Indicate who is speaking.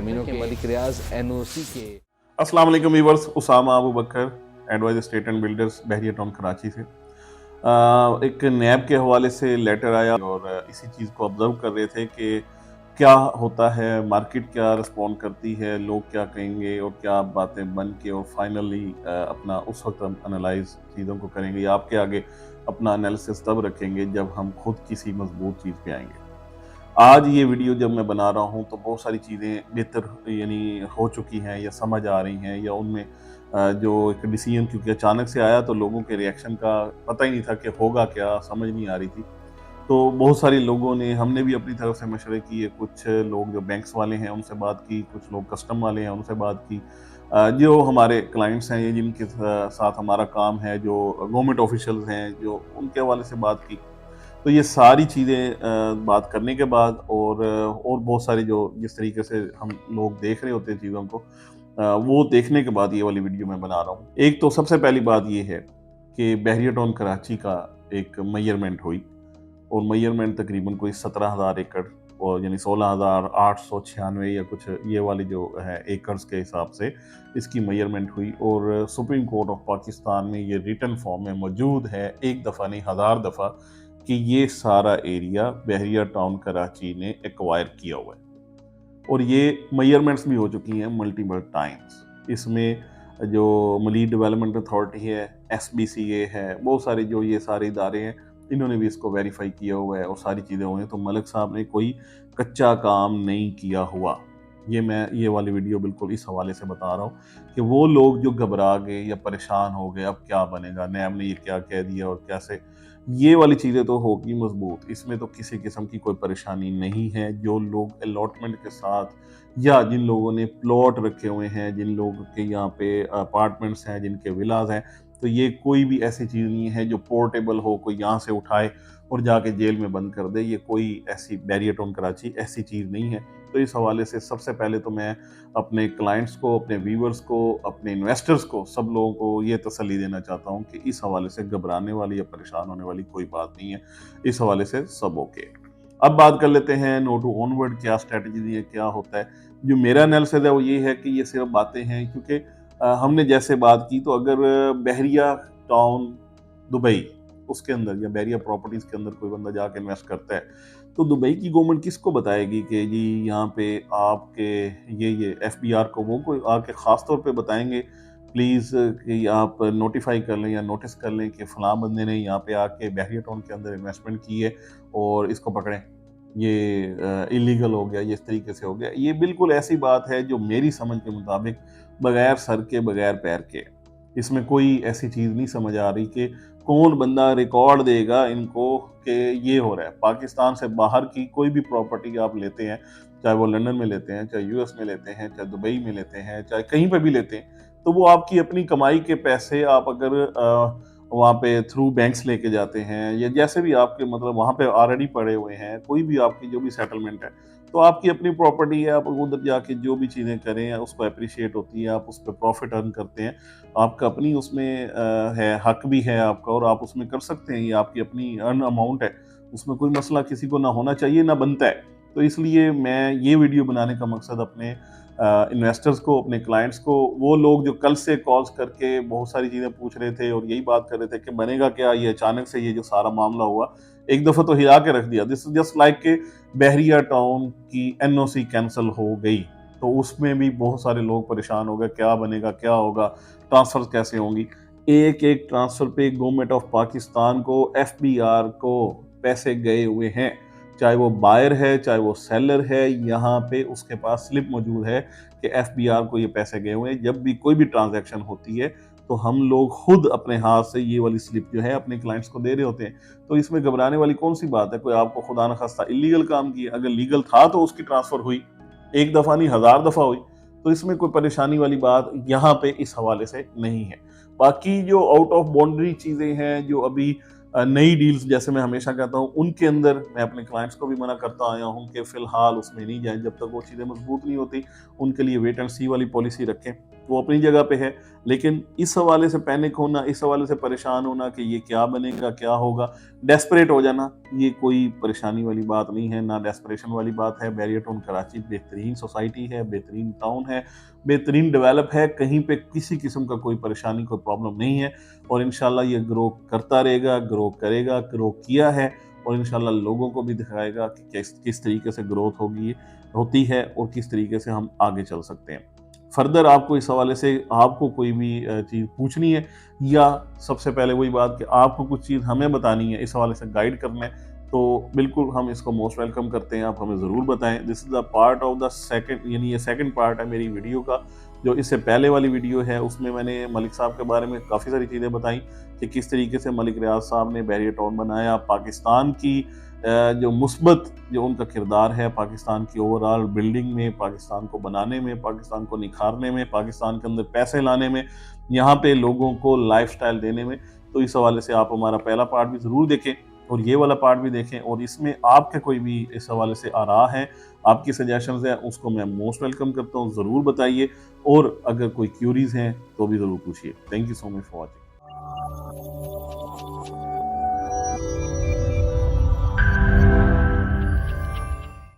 Speaker 1: जमीनों के मलिक रियाज एनओसी के।
Speaker 2: अस्सलाम वालेकुम viewers, Usama Abu Bakar adviser state and builders Bahria Town Karachi से। एक नैब के हवाले से लेटर आया और इसी चीज़ को ऑब्जर्व कर रहे थे कि क्या होता है, मार्केट क्या रिस्पॉन्ड करती है, लोग क्या कहेंगे और क्या बातें बन के और फाइनली अपना उस वक्त हम एनालाइज चीज़ों को करेंगे या आपके आगे अपना एनालिसिस तब रखेंगे जब हम खुद किसी मजबूत चीज़ पे आएंगे। आज ये वीडियो जब मैं बना रहा हूँ तो बहुत सारी चीज़ें बेहतर यानी हो चुकी हैं या समझ आ रही हैं या उनमें जो एक डिसीजन क्योंकि अचानक से आया तो लोगों के रिएक्शन का पता ही नहीं था कि होगा क्या, समझ नहीं आ रही थी। तो बहुत सारे लोगों ने, हमने भी अपनी तरफ से मशवरे किए, कुछ लोग जो बैंक्स वाले हैं उनसे बात की, कुछ लोग कस्टम वाले हैं उनसे बात की, जो हमारे क्लाइंट्स हैं या जिनके साथ हमारा काम है, जो गवर्नमेंट ऑफिशियल्स हैं जो उनके हवाले से बात की। तो ये सारी चीज़ें बात करने के बाद और बहुत सारी जो जिस तरीके से हम लोग देख रहे होते हैं चीज़ों को, वो देखने के बाद ये वाली वीडियो मैं बना रहा हूँ। एक तो सबसे पहली बात ये है कि बहरिया टाउन कराची का एक मेजरमेंट हुई और मेजरमेंट तकरीबन कोई 17,000 एकड़ और यानी 16,896 या कुछ ये वाली जो है एकर्स के हिसाब से इसकी मेजरमेंट हुई और सुप्रीम कोर्ट ऑफ पाकिस्तान में ये रिटन फॉर्म में मौजूद है, एक दफ़ा नहीं 1000 दफ़ा, कि ये सारा एरिया बहरिया टाउन कराची ने एक्वायर किया हुआ है और ये मेजरमेंट्स भी हो चुकी हैं मल्टीपल टाइम्स। इसमें जो मलीड डेवलपमेंट अथॉरिटी है, SBCA है, बहुत सारे जो ये सारे इदारे हैं, इन्होंने भी इसको वेरीफाई किया हुआ है और सारी चीज़ें हुई हैं। तो मलिक साहब ने कोई कच्चा काम नहीं किया हुआ। ये मैं ये वाली वीडियो बिल्कुल इस हवाले से बता रहा हूँ कि वो लोग जो घबरा गए या परेशान हो गए, अब क्या बनेगा, नैब ने ये क्या कह दिया और कैसे, ये वाली चीज़ें तो होगी मजबूत। इसमें तो किसी किस्म की कोई परेशानी नहीं है। जो लोग अलॉटमेंट के साथ या जिन लोगों ने प्लॉट रखे हुए हैं, जिन लोगों के यहाँ पे अपार्टमेंट्स हैं, जिनके विलाज हैं, तो ये कोई भी ऐसी चीज़ नहीं है जो पोर्टेबल हो, कोई यहाँ से उठाए और जाके जेल में बंद कर दे। ये कोई ऐसी बहरिया टाउन कराची ऐसी चीज़ नहीं है। तो इस हवाले से सबसे पहले तो मैं अपने क्लाइंट्स को, अपने व्यूअर्स को, अपने इन्वेस्टर्स को, सब लोगों को ये तसल्ली देना चाहता हूँ कि इस हवाले से घबराने वाली या परेशान होने वाली कोई बात नहीं है। इस हवाले से सब ओके। अब बात कर लेते हैं नो टू ऑनवर्ड क्या स्ट्रेटजी है, क्या होता है। जो मेरा एनालिसिस है वो ये है कि ये सिर्फ बातें हैं, क्योंकि हमने जैसे बात की तो अगर बहरिया टाउन दुबई उसके अंदर या बहरिया प्रॉपर्टीज के अंदर कोई बंदा जाके इन्वेस्ट करता है तो दुबई की गवर्नमेंट किसको बताएगी कि जी यहाँ पे आपके ये FBR को वो कोई आके ख़ास तौर पे बताएंगे प्लीज़ कि आप नोटिफाई कर लें या नोटिस कर लें कि फ़लाँ बंदे ने यहाँ पे आके बहरिया टाउन के अंदर इन्वेस्टमेंट की है और इसको पकड़ें, ये इलीगल हो गया, ये इस तरीके से हो गया। ये बिल्कुल ऐसी बात है जो मेरी समझ के मुताबिक बगैर सर के, बगैर पैर के, इसमें कोई ऐसी चीज़ नहीं समझ आ रही कि कौन बंदा रिकॉर्ड देगा इनको कि ये हो रहा है। पाकिस्तान से बाहर की कोई भी प्रॉपर्टी आप लेते हैं, चाहे वो लंदन में लेते हैं, चाहे US में लेते हैं, चाहे दुबई में लेते हैं, चाहे कहीं पे भी लेते हैं, तो वो आपकी अपनी कमाई के पैसे आप अगर वहाँ पे थ्रू बैंक्स लेके जाते हैं या जैसे भी आपके मतलब वहाँ पे ऑलरेडी पड़े हुए हैं, कोई भी आपकी जो भी सेटलमेंट है, तो आपकी अपनी प्रॉपर्टी है, आप उधर जाके जो भी चीज़ें करें उसको एप्रिशिएट होती है, आप उस पर प्रॉफिट अर्न करते हैं, आपका अपनी उसमें है, हक भी है आपका और आप उसमें कर सकते हैं, ये आपकी अपनी अर्न अमाउंट है, उसमें कोई मसला किसी को ना होना चाहिए, ना बनता है। तो इसलिए मैं ये वीडियो बनाने का मकसद अपने इन्वेस्टर्स को, अपने क्लाइंट्स को, वो लोग जो कल से कॉल्स करके बहुत सारी चीज़ें पूछ रहे थे और यही बात कर रहे थे कि बनेगा क्या, ये अचानक से ये जो सारा मामला हुआ, एक दफ़ा तो हिला के रख दिया। दिस इज जस्ट लाइक के बहरिया टाउन की NOC कैंसिल हो गई, तो उसमें भी बहुत सारे लोग परेशान हो गए, क्या बनेगा, क्या होगा, ट्रांसफर कैसे होंगी। एक एक ट्रांसफर पे गवर्नमेंट ऑफ पाकिस्तान को, FBR को पैसे गए हुए हैं, चाहे वो बायर है, चाहे वो सेलर है, यहाँ पे उसके पास स्लिप मौजूद है कि FBR को ये पैसे गए हुए हैं। जब भी कोई भी ट्रांजैक्शन होती है तो हम लोग खुद अपने हाथ से ये वाली स्लिप जो है अपने क्लाइंट्स को दे रहे होते हैं। तो इसमें घबराने वाली कौन सी बात है? कोई आपको खुदा न खास्ता इलीगल काम किया, अगर लीगल था तो उसकी ट्रांसफर हुई, एक दफ़ा नहीं 1000 दफ़ा हुई, तो इसमें कोई परेशानी वाली बात यहाँ पे इस हवाले से नहीं है। बाकी जो आउट ऑफ बाउंड्री चीज़ें हैं, जो अभी नई डील्स, जैसे मैं हमेशा कहता हूँ, उनके अंदर मैं अपने क्लाइंट्स को भी मना करता आया हूँ कि फ़िलहाल उसमें नहीं जाएँ जब तक वो चीज़ें मज़बूत नहीं होती। उनके लिए वेट एंड सी वाली पॉलिसी रखें, वो अपनी जगह पे है। लेकिन इस हवाले से पैनिक होना, इस हवाले से परेशान होना कि ये क्या बनेगा, क्या होगा, डेस्परेट हो जाना, ये कोई परेशानी वाली बात नहीं है, ना डेस्परेशन वाली बात है। बैरियर टाउन कराची बेहतरीन सोसाइटी है, बेहतरीन टाउन है, बेहतरीन डेवलप है, कहीं पे किसी किस्म का कोई परेशानी, कोई प्रॉब्लम नहीं है और इंशाल्लाह ये ग्रो करता रहेगा, ग्रो करेगा, ग्रो किया है और इंशाल्लाह लोगों को भी दिखाएगा कि किस किस तरीके से ग्रोथ होती है और किस तरीके से हम आगे चल सकते हैं। फर्दर आपको इस हवाले से आपको कोई भी चीज़ पूछनी है या सबसे पहले वही बात कि आपको कुछ चीज़ हमें बतानी है, इस हवाले से गाइड करना है, तो बिल्कुल हम इसको मोस्ट वेलकम करते हैं। आप हमें ज़रूर बताएं। This is the part of the second, यानी ये सेकंड पार्ट है मेरी वीडियो का। जो इससे पहले वाली वीडियो है उसमें मैंने मलिक साहब के बारे में काफ़ी सारी चीज़ें बताई कि किस तरीके से मलिक रियाज साहब ने बैरियर टाउन बनाया, पाकिस्तान की जो मुस्बत जो उनका किरदार है पाकिस्तान की ओवरऑल बिल्डिंग में, पाकिस्तान को बनाने में, पाकिस्तान को निखारने में, पाकिस्तान के अंदर पैसे लाने में, यहाँ पे लोगों को लाइफस्टाइल देने में। तो इस हवाले से आप हमारा पहला पार्ट भी ज़रूर देखें और ये वाला पार्ट भी देखें और इसमें आपके कोई भी इस हवाले से आरा हैं, आपकी सजेशंस हैं, उसको मैं मोस्ट वेलकम करता हूँ, ज़रूर बताइए और अगर कोई क्यूरीज हैं तो भी ज़रूर पूछिए। Thank you so much for watching.